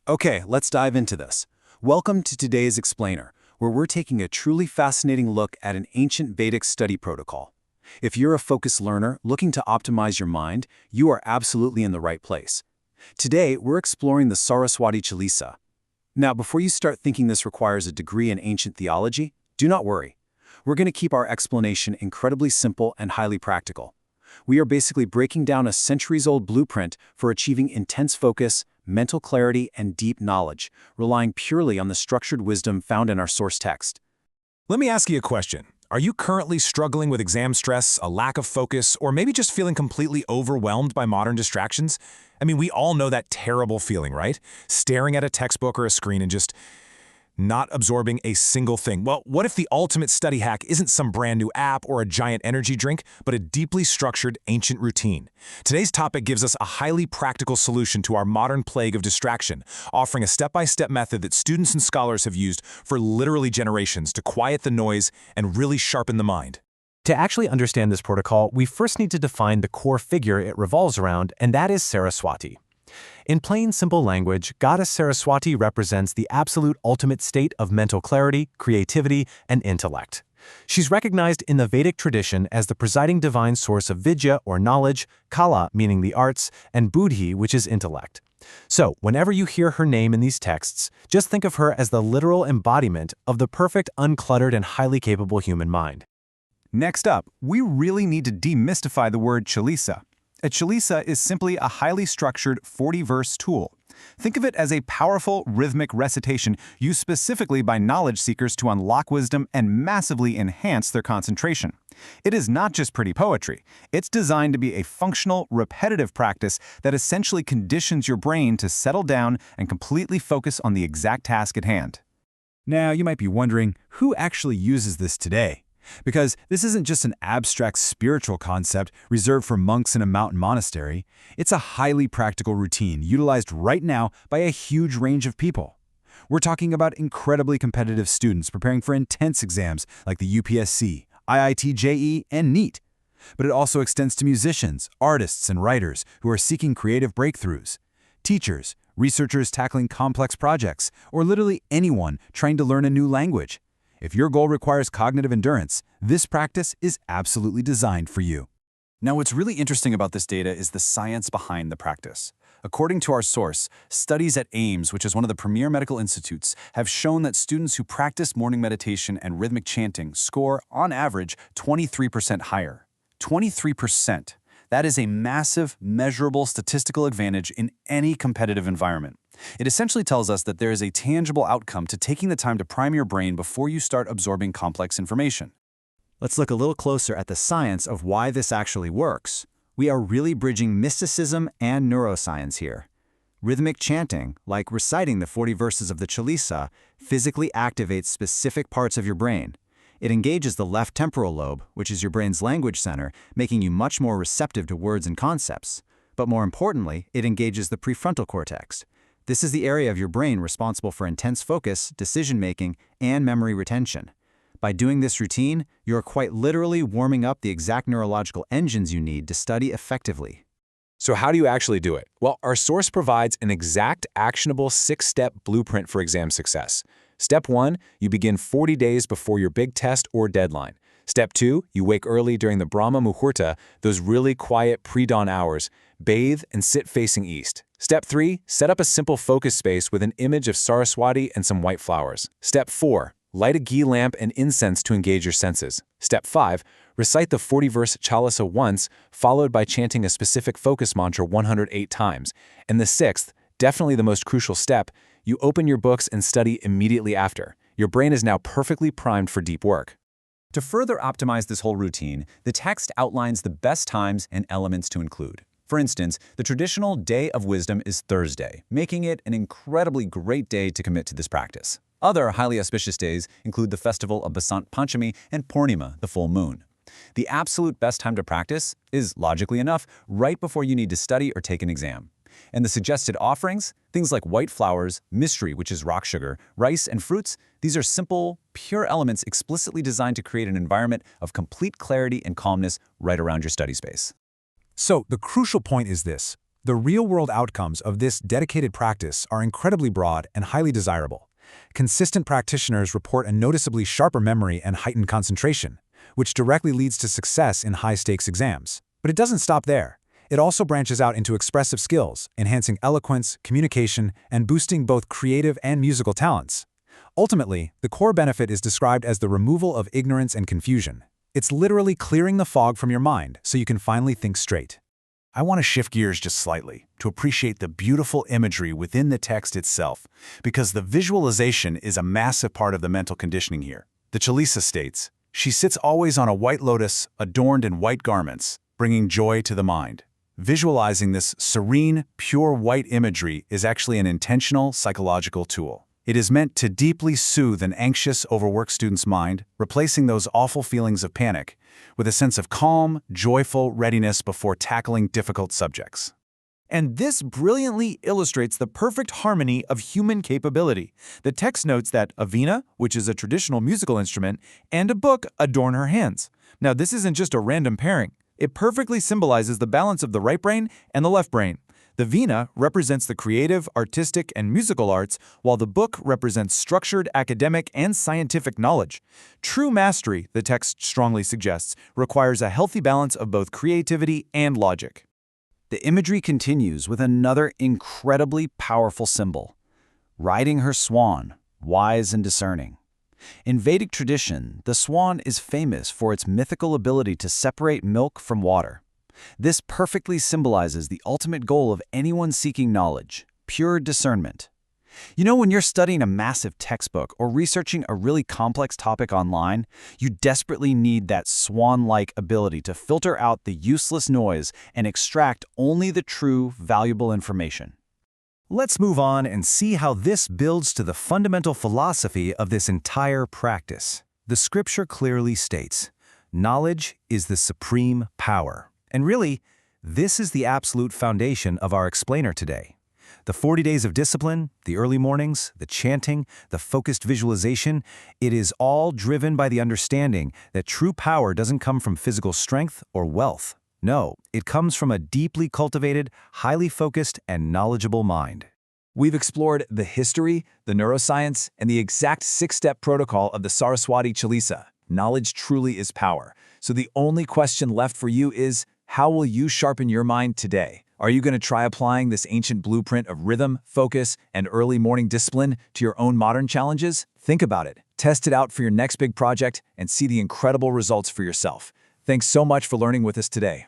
Okay, let's dive into this. Welcome to today's Explainer, where we're taking a truly fascinating look at an ancient Vedic study protocol. If you're a focused learner looking to optimize your mind, you are absolutely in the right place. Today, we're exploring the Saraswati Chalisa. Now, before you start thinking this requires a degree in ancient theology, do not worry. We're going to keep our explanation incredibly simple and highly practical. We are basically breaking down a centuries-old blueprint for achieving intense focus, mental clarity, and deep knowledge, relying purely on the structured wisdom found in our source text. Let me ask you a question. Are you currently struggling with exam stress, a lack of focus, or maybe just feeling completely overwhelmed by modern distractions? I mean, we all know that terrible feeling, right? Staring at a textbook or a screen and just not absorbing a single thing. Well, what if the ultimate study hack isn't some brand new app or a giant energy drink, but a deeply structured ancient routine? Today's topic gives us a highly practical solution to our modern plague of distraction, offering a step-by-step method that students and scholars have used for literally generations to quiet the noise and really sharpen the mind. To actually understand this protocol, we first need to define the core figure it revolves around, and that is Saraswati. In plain, simple language, Goddess Saraswati represents the absolute ultimate state of mental clarity, creativity, and intellect. She's recognized in the Vedic tradition as the presiding divine source of vidya or knowledge, kala meaning the arts, and buddhi, which is intellect. So, whenever you hear her name in these texts, just think of her as the literal embodiment of the perfect, uncluttered, and highly capable human mind. Next up, we really need to demystify the word Chalisa. A Chalisa is simply a highly structured 40-verse tool. Think of it as a powerful, rhythmic recitation used specifically by knowledge seekers to unlock wisdom and massively enhance their concentration. It is not just pretty poetry. It's designed to be a functional, repetitive practice that essentially conditions your brain to settle down and completely focus on the exact task at hand. Now, you might be wondering, who actually uses this today? Because this isn't just an abstract spiritual concept reserved for monks in a mountain monastery. It's a highly practical routine utilized right now by a huge range of people. We're talking about incredibly competitive students preparing for intense exams like the UPSC, IIT JE, and NEET. But it also extends to musicians, artists, and writers who are seeking creative breakthroughs, teachers, researchers tackling complex projects, or literally anyone trying to learn a new language. If your goal requires cognitive endurance, this practice is absolutely designed for you. Now, what's really interesting about this data is the science behind the practice. According to our source, studies at AIMS, which is one of the premier medical institutes, have shown that students who practice morning meditation and rhythmic chanting score, on average, 23% higher. 23%. That is a massive, measurable statistical advantage in any competitive environment. It essentially tells us that there is a tangible outcome to taking the time to prime your brain before you start absorbing complex information. Let's look a little closer at the science of why this actually works. We are really bridging mysticism and neuroscience here. Rhythmic chanting, like reciting the 40 verses of the Chalisa, physically activates specific parts of your brain. It engages the left temporal lobe, which is your brain's language center, making you much more receptive to words and concepts. But more importantly, it engages the prefrontal cortex. This is the area of your brain responsible for intense focus, decision-making, and memory retention. By doing this routine, you're quite literally warming up the exact neurological engines you need to study effectively. So how do you actually do it? Well, our source provides an exact, actionable 6-step blueprint for exam success. Step 1, you begin 40 days before your big test or deadline. Step 2, you wake early during the Brahma Muhurta, those really quiet pre-dawn hours, bathe and sit facing east. Step 3, set up a simple focus space with an image of Saraswati and some white flowers. Step 4, light a ghee lamp and incense to engage your senses. Step 5, recite the 40-verse Chalisa once, followed by chanting a specific focus mantra 108 times. And the 6th, definitely the most crucial step, you open your books and study immediately after. Your brain is now perfectly primed for deep work. To further optimize this whole routine, the text outlines the best times and elements to include. For instance, the traditional Day of Wisdom is Thursday, making it an incredibly great day to commit to this practice. Other highly auspicious days include the festival of Basant Panchami and Purnima, the full moon. The absolute best time to practice is, logically enough, right before you need to study or take an exam. And the suggested offerings, things like white flowers, mystery, which is rock sugar, rice, and fruits, these are simple, pure elements explicitly designed to create an environment of complete clarity and calmness right around your study space. So the crucial point is this. The real-world outcomes of this dedicated practice are incredibly broad and highly desirable. Consistent practitioners report a noticeably sharper memory and heightened concentration, which directly leads to success in high-stakes exams. But it doesn't stop there. It also branches out into expressive skills, enhancing eloquence, communication, and boosting both creative and musical talents. Ultimately, the core benefit is described as the removal of ignorance and confusion. It's literally clearing the fog from your mind so you can finally think straight. I want to shift gears just slightly to appreciate the beautiful imagery within the text itself, because the visualization is a massive part of the mental conditioning here. The Chalisa states, "She sits always on a white lotus, adorned in white garments, bringing joy to the mind." Visualizing this serene, pure white imagery is actually an intentional psychological tool. It is meant to deeply soothe an anxious, overworked student's mind, replacing those awful feelings of panic with a sense of calm, joyful readiness before tackling difficult subjects. And this brilliantly illustrates the perfect harmony of human capability. The text notes that a veena, which is a traditional musical instrument, and a book adorn her hands. Now, this isn't just a random pairing. It perfectly symbolizes the balance of the right brain and the left brain. The veena represents the creative, artistic, and musical arts, while the book represents structured academic and scientific knowledge. True mastery, the text strongly suggests, requires a healthy balance of both creativity and logic. The imagery continues with another incredibly powerful symbol, riding her swan, wise and discerning. In Vedic tradition, the swan is famous for its mythical ability to separate milk from water. This perfectly symbolizes the ultimate goal of anyone seeking knowledge, pure discernment. You know, when you're studying a massive textbook or researching a really complex topic online, you desperately need that swan-like ability to filter out the useless noise and extract only the true, valuable information. Let's move on and see how this builds to the fundamental philosophy of this entire practice. The scripture clearly states, "Knowledge is the supreme power." And really, this is the absolute foundation of our explainer today. The 40 days of discipline, the early mornings, the chanting, the focused visualization, it is all driven by the understanding that true power doesn't come from physical strength or wealth. No, it comes from a deeply cultivated, highly focused, and knowledgeable mind. We've explored the history, the neuroscience, and the exact 6-step protocol of the Saraswati Chalisa. Knowledge truly is power. So the only question left for you is, how will you sharpen your mind today? Are you going to try applying this ancient blueprint of rhythm, focus, and early morning discipline to your own modern challenges? Think about it, test it out for your next big project, and see the incredible results for yourself. Thanks so much for learning with us today.